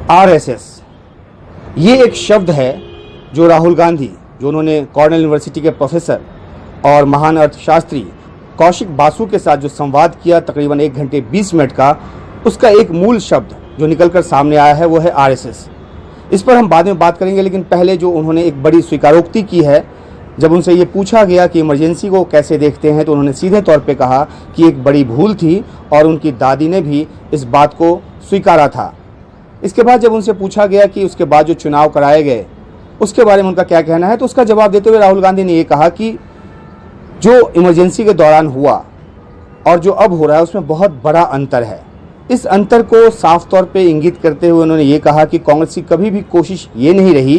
RSS, ये एक शब्द है जो राहुल गांधी, जो उन्होंने कॉर्नेल यूनिवर्सिटी के प्रोफेसर और महान अर्थशास्त्री कौशिक बासु के साथ जो संवाद किया तकरीबन 1 घंटे 20 मिनट का, उसका एक मूल शब्द जो निकलकर सामने आया है वो है आरएसएस। इस पर हम बाद में बात करेंगे, लेकिन पहले जो उन्होंने एक बड़ी स्वीकारोक्ति की है, जब उनसे ये पूछा गया कि इमरजेंसी को कैसे देखते हैं, तो उन्होंने सीधे तौर पे कहा कि एक बड़ी भूल थी और उनकी दादी ने भी इस बात को स्वीकारा था। इसके बाद जब उनसे पूछा गया कि उसके बाद जो चुनाव कराए गए उसके बारे में उनका क्या कहना है, तो उसका जवाब देते हुए राहुल गांधी ने ये कहा कि जो इमरजेंसी के दौरान हुआ और जो अब हो रहा है उसमें बहुत बड़ा अंतर है। इस अंतर को साफ तौर पे इंगित करते हुए उन्होंने ये कहा कि कांग्रेस की कभी भी कोशिश ये नहीं रही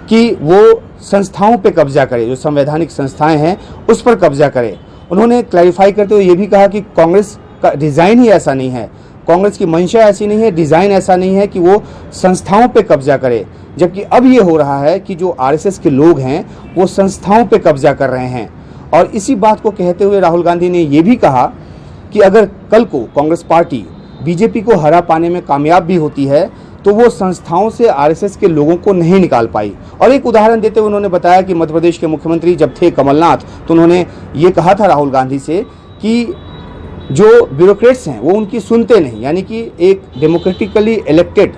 कि वो संस्थाओं पे कब्जा करे, जो संवैधानिक संस्थाएं हैं उस पर कब्जा करे। उन्होंने क्लैरिफाई करते हुए ये भी कहा कि कांग्रेस का डिज़ाइन ही ऐसा नहीं है, कांग्रेस की मंशा ऐसी नहीं है, डिज़ाइन ऐसा नहीं है कि वो संस्थाओं पे कब्जा करे, जबकि अब ये हो रहा है कि जो आरएसएस के लोग हैं वो संस्थाओं पे कब्जा कर रहे हैं। और इसी बात को कहते हुए राहुल गांधी ने ये भी कहा कि अगर कल को कांग्रेस पार्टी बीजेपी को हरा पाने में कामयाब भी होती है तो वो संस्थाओं से आरएसएस के लोगों को नहीं निकाल पाई। और एक उदाहरण देते हुए उन्होंने बताया कि मध्य प्रदेश के मुख्यमंत्री जब थे कमलनाथ, तो उन्होंने ये कहा था राहुल गांधी से कि जो ब्यूरोक्रेट्स हैं वो उनकी सुनते नहीं, यानी कि एक डेमोक्रेटिकली इलेक्टेड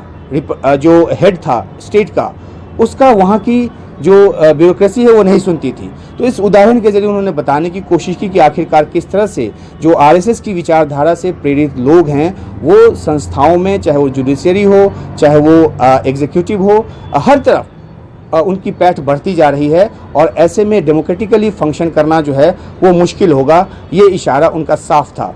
जो हेड था स्टेट का, उसका वहाँ की जो ब्यूरोक्रेसी है वो नहीं सुनती थी। तो इस उदाहरण के जरिए उन्होंने बताने की कोशिश की कि आखिरकार किस तरह से जो आरएसएस की विचारधारा से प्रेरित लोग हैं वो संस्थाओं में, चाहे वो जुडिशरी हो, चाहे वो एग्जीक्यूटिव हो, हर तरफ उनकी पैठ बढ़ती जा रही है और ऐसे में डेमोक्रेटिकली फंक्शन करना जो है वो मुश्किल होगा। ये इशारा उनका साफ था।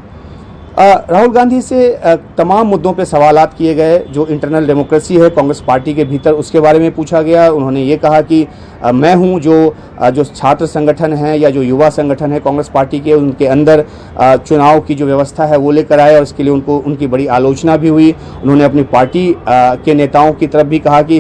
राहुल गांधी से तमाम मुद्दों पे सवालात किए गए। जो इंटरनल डेमोक्रेसी है कांग्रेस पार्टी के भीतर, उसके बारे में पूछा गया। उन्होंने ये कहा कि मैं हूं जो छात्र संगठन है या जो युवा संगठन है कांग्रेस पार्टी के, उनके अंदर चुनाव की जो व्यवस्था है वो लेकर आए और इसके लिए उनकी बड़ी आलोचना भी हुई। उन्होंने अपनी पार्टी के नेताओं की तरफ भी कहा कि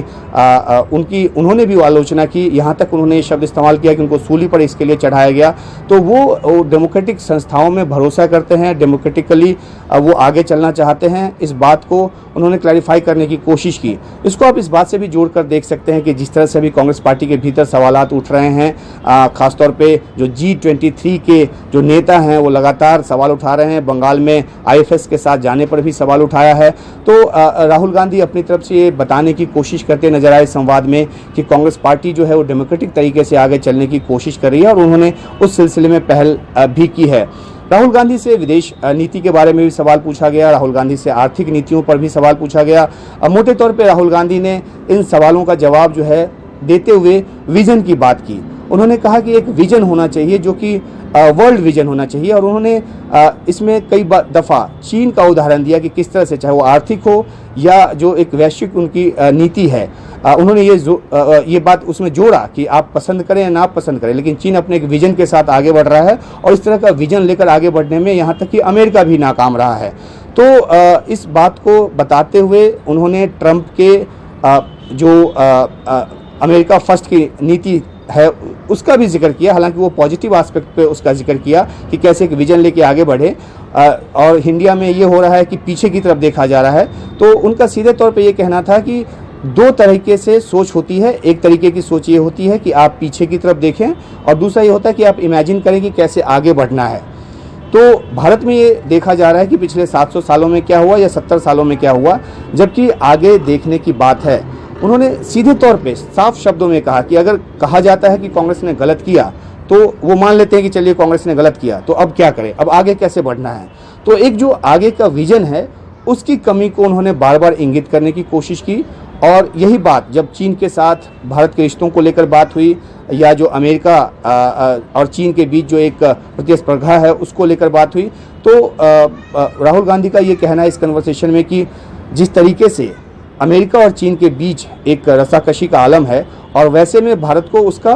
उन्होंने भी आलोचना की, यहाँ तक उन्होंने ये शब्द इस्तेमाल किया कि उनको सूली पर इसके लिए चढ़ाया गया। तो वो डेमोक्रेटिक संस्थाओं में भरोसा करते हैं, डेमोक्रेटिकली वो आगे चलना चाहते हैं। इस बात को उन्होंने क्लैरिफाई करने की कोशिश की। इसको आप इस बात से भी जोड़कर देख सकते हैं कि जिस तरह से अभी कांग्रेस पार्टी के भीतर सवालात उठ रहे हैं, खासतौर पे जो G23 के जो नेता हैं वो लगातार सवाल उठा रहे हैं। बंगाल में IFS के साथ जाने पर भी सवाल उठाया है। तो राहुल गांधी अपनी तरफ से ये बताने की कोशिश करते नजर आए संवाद में कि कांग्रेस पार्टी जो है वो डेमोक्रेटिक तरीके से आगे चलने की कोशिश कर रही है और उन्होंने उस सिलसिले में पहल भी की है। राहुल गांधी से विदेश नीति के बारे में भी सवाल पूछा गया। राहुल गांधी से आर्थिक नीतियों पर भी सवाल पूछा गया। मोटे तौर पे राहुल गांधी ने इन सवालों का जवाब जो है देते हुए विजन की बात की। उन्होंने कहा कि एक विजन होना चाहिए जो कि वर्ल्ड विजन होना चाहिए और उन्होंने इसमें कई दफ़ा चीन का उदाहरण दिया कि किस तरह से, चाहे वो आर्थिक हो या जो एक वैश्विक उनकी नीति है, उन्होंने ये बात उसमें जोड़ा कि आप पसंद करें या ना पसंद करें, लेकिन चीन अपने एक विजन के साथ आगे बढ़ रहा है और इस तरह का विजन लेकर आगे बढ़ने में यहाँ तक कि अमेरिका भी नाकाम रहा है। तो इस बात को बताते हुए उन्होंने ट्रंप के जो अमेरिका फर्स्ट की नीति है उसका भी जिक्र किया। हालांकि वो पॉजिटिव एस्पेक्ट पे उसका जिक्र किया कि कैसे एक विजन लेके आगे बढ़े और इंडिया में ये हो रहा है कि पीछे की तरफ देखा जा रहा है। तो उनका सीधे तौर पे ये कहना था कि 2 तरीके से सोच होती है। एक तरीके की सोच ये होती है कि आप पीछे की तरफ देखें और दूसरा ये होता है कि आप इमेजिन करें कि कैसे आगे बढ़ना है। तो भारत में ये देखा जा रहा है कि पिछले 700 सालों में क्या हुआ या 70 सालों में क्या हुआ, जबकि आगे देखने की बात है। उन्होंने सीधे तौर पे साफ शब्दों में कहा कि अगर कहा जाता है कि कांग्रेस ने गलत किया तो वो मान लेते हैं कि चलिए कांग्रेस ने गलत किया, तो अब क्या करें, अब आगे कैसे बढ़ना है। तो एक जो आगे का विजन है उसकी कमी को उन्होंने बार बार इंगित करने की कोशिश की। और यही बात जब चीन के साथ भारत के रिश्तों को लेकर बात हुई या जो अमेरिका और चीन के बीच जो एक प्रतिस्पर्धा है उसको लेकर बात हुई, तो राहुल गांधी का ये कहना है इस कन्वर्सेशन में कि जिस तरीके से अमेरिका और चीन के बीच एक रस्साकशी का आलम है और वैसे में भारत को उसका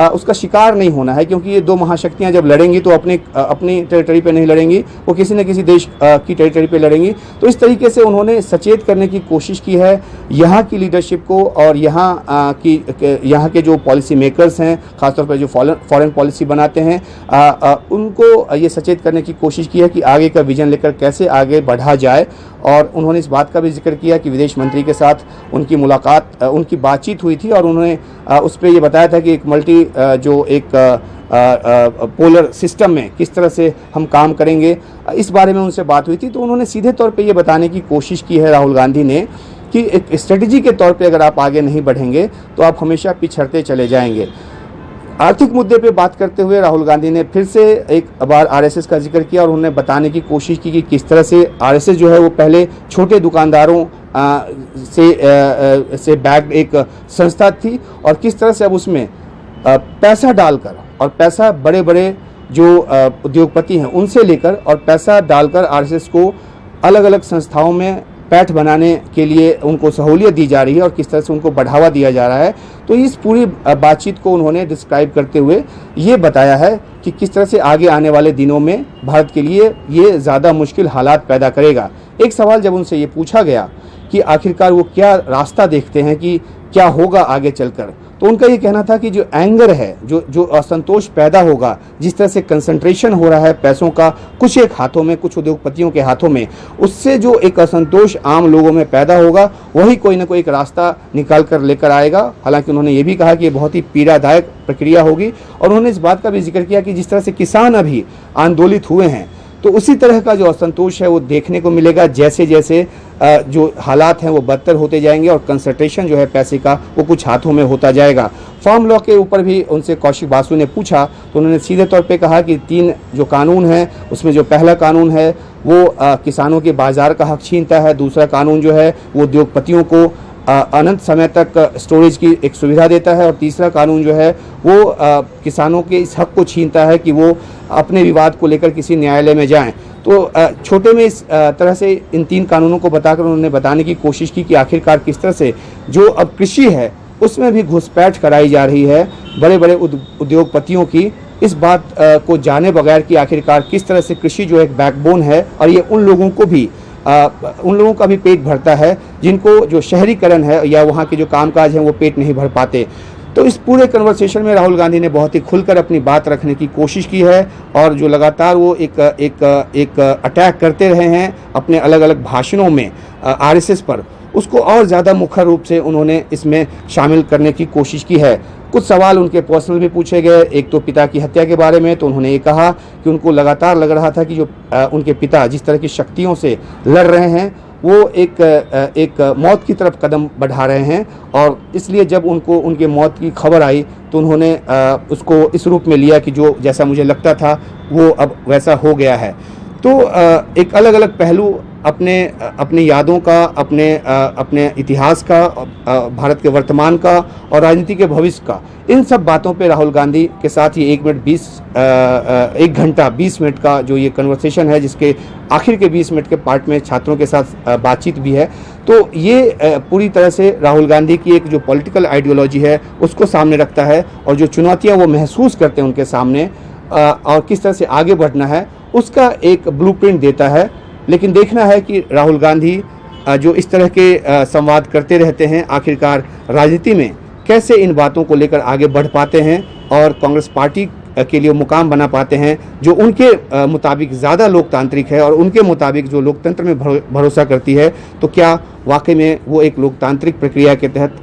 उसका शिकार नहीं होना है, क्योंकि ये दो महाशक्तियां जब लड़ेंगी तो अपनी टेरिटरी पे नहीं लड़ेंगी, वो किसी न किसी देश की टेरिटरी पे लड़ेंगी। तो इस तरीके से उन्होंने सचेत करने की कोशिश की है यहाँ की लीडरशिप को, और यहाँ के जो पॉलिसी मेकर्स हैं, खासतौर पर जो फॉरेन पॉलिसी बनाते हैं, उनको ये सचेत करने की कोशिश की है कि आगे का विजन लेकर कैसे आगे बढ़ा जाए। और उन्होंने इस बात का भी जिक्र किया कि विदेश मंत्री के साथ उनकी बातचीत हुई थी, और उन्होंने उस पर यह बताया था कि एक पोलर सिस्टम में किस तरह से हम काम करेंगे, इस बारे में उनसे बात हुई थी। तो उन्होंने सीधे तौर पे ये बताने की कोशिश की है राहुल गांधी ने कि एक स्ट्रेटजी के तौर पे अगर आप आगे नहीं बढ़ेंगे तो आप हमेशा पिछड़ते चले जाएंगे। आर्थिक मुद्दे पे बात करते हुए राहुल गांधी ने फिर से एक बार आरएसएस का जिक्र किया, और उन्होंने बताने की कोशिश की कि किस तरह से आरएसएस जो है वो पहले छोटे दुकानदारों से बैक्ड एक संस्था थी, और किस तरह से अब उसमें पैसा डालकर, और पैसा बड़े बड़े जो उद्योगपति हैं उनसे लेकर और पैसा डालकर आरएसएस को अलग अलग संस्थाओं में पैठ बनाने के लिए उनको सहूलियत दी जा रही है, और किस तरह से उनको बढ़ावा दिया जा रहा है। तो इस पूरी बातचीत को उन्होंने डिस्क्राइब करते हुए ये बताया है कि किस तरह से आगे आने वाले दिनों में भारत के लिए ये ज़्यादा मुश्किल हालात पैदा करेगा। एक सवाल जब उनसे ये पूछा गया कि आखिरकार वो क्या रास्ता देखते हैं कि क्या होगा आगे चलकर, तो उनका ये कहना था कि जो एंगर है, जो असंतोष पैदा होगा, जिस तरह से कंसंट्रेशन हो रहा है पैसों का कुछ एक हाथों में, कुछ उद्योगपतियों के हाथों में, उससे जो एक असंतोष आम लोगों में पैदा होगा, वही कोई ना कोई एक रास्ता निकाल कर लेकर आएगा। हालांकि उन्होंने ये भी कहा कि ये बहुत ही पीड़ादायक प्रक्रिया होगी, और उन्होंने इस बात का भी जिक्र किया कि जिस तरह से किसान अभी आंदोलित हुए हैं, तो उसी तरह का जो असंतोष है वो देखने को मिलेगा जैसे जैसे जो हालात हैं वो बदतर होते जाएंगे, और कंसंट्रेशन जो है पैसे का वो कुछ हाथों में होता जाएगा। फार्म लॉ के ऊपर भी उनसे कौशिक बासु ने पूछा, तो उन्होंने सीधे तौर पे कहा कि 3 जो कानून हैं उसमें जो पहला कानून है वो किसानों के बाजार का हक छीनता है, दूसरा कानून जो है वो उद्योगपतियों को अनंत समय तक स्टोरेज की एक सुविधा देता है, और तीसरा कानून जो है वो किसानों के इस हक को छीनता है कि वो अपने विवाद को लेकर किसी न्यायालय में जाएं। तो छोटे में इस तरह से इन 3 कानूनों को बताकर उन्होंने बताने की कोशिश की कि आखिरकार किस तरह से जो अब कृषि है उसमें भी घुसपैठ कराई जा रही है बड़े बड़े उद्योगपतियों की, इस बात को जाने बगैर कि आखिरकार किस तरह से कृषि जो एक बैकबोन है, और ये उन लोगों का भी पेट भरता है जिनको जो शहरीकरण है या वहाँ के जो कामकाज हैं वो पेट नहीं भर पाते। तो इस पूरे कन्वर्सेशन में राहुल गांधी ने बहुत ही खुलकर अपनी बात रखने की कोशिश की है, और जो लगातार वो एक अटैक करते रहे हैं अपने अलग अलग भाषणों में आरएसएस पर, उसको और ज़्यादा मुखर रूप से उन्होंने इसमें शामिल करने की कोशिश की है। कुछ सवाल उनके पर्सनल भी पूछे गए, एक तो पिता की हत्या के बारे में, तो उन्होंने ये कहा कि उनको लगातार लग रहा था कि जो उनके पिता जिस तरह की शक्तियों से लड़ रहे हैं वो एक मौत की तरफ कदम बढ़ा रहे हैं, और इसलिए जब उनको उनके मौत की खबर आई तो उन्होंने उसको इस रूप में लिया कि जो जैसा मुझे लगता था वो अब वैसा हो गया है। तो एक अलग अलग पहलू अपनी यादों का, अपने इतिहास का, भारत के वर्तमान का और राजनीति के भविष्य का, इन सब बातों पे राहुल गांधी के साथ ये 1 घंटा 20 मिनट का जो ये कन्वर्सेशन है, जिसके आखिर के 20 मिनट के पार्ट में छात्रों के साथ बातचीत भी है, तो ये पूरी तरह से राहुल गांधी की एक जो पॉलिटिकल आइडियोलॉजी है उसको सामने रखता है, और जो चुनौतियाँ वो महसूस करते हैं उनके सामने और किस तरह से आगे बढ़ना है उसका एक ब्लूप्रिंट देता है। लेकिन देखना है कि राहुल गांधी जो इस तरह के संवाद करते रहते हैं, आखिरकार राजनीति में कैसे इन बातों को लेकर आगे बढ़ पाते हैं और कांग्रेस पार्टी के लिए मुकाम बना पाते हैं जो उनके मुताबिक ज़्यादा लोकतांत्रिक है और उनके मुताबिक जो लोकतंत्र में भरोसा करती है। तो क्या वाकई में वो एक लोकतांत्रिक प्रक्रिया के तहत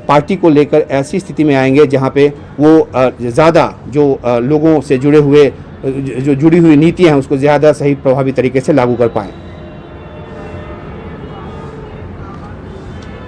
पार्टी को लेकर ऐसी स्थिति में आएंगे जहां पे वो ज़्यादा जो लोगों से जुड़ी हुई नीतियां हैं उसको ज़्यादा सही प्रभावी तरीके से लागू कर पाएँ।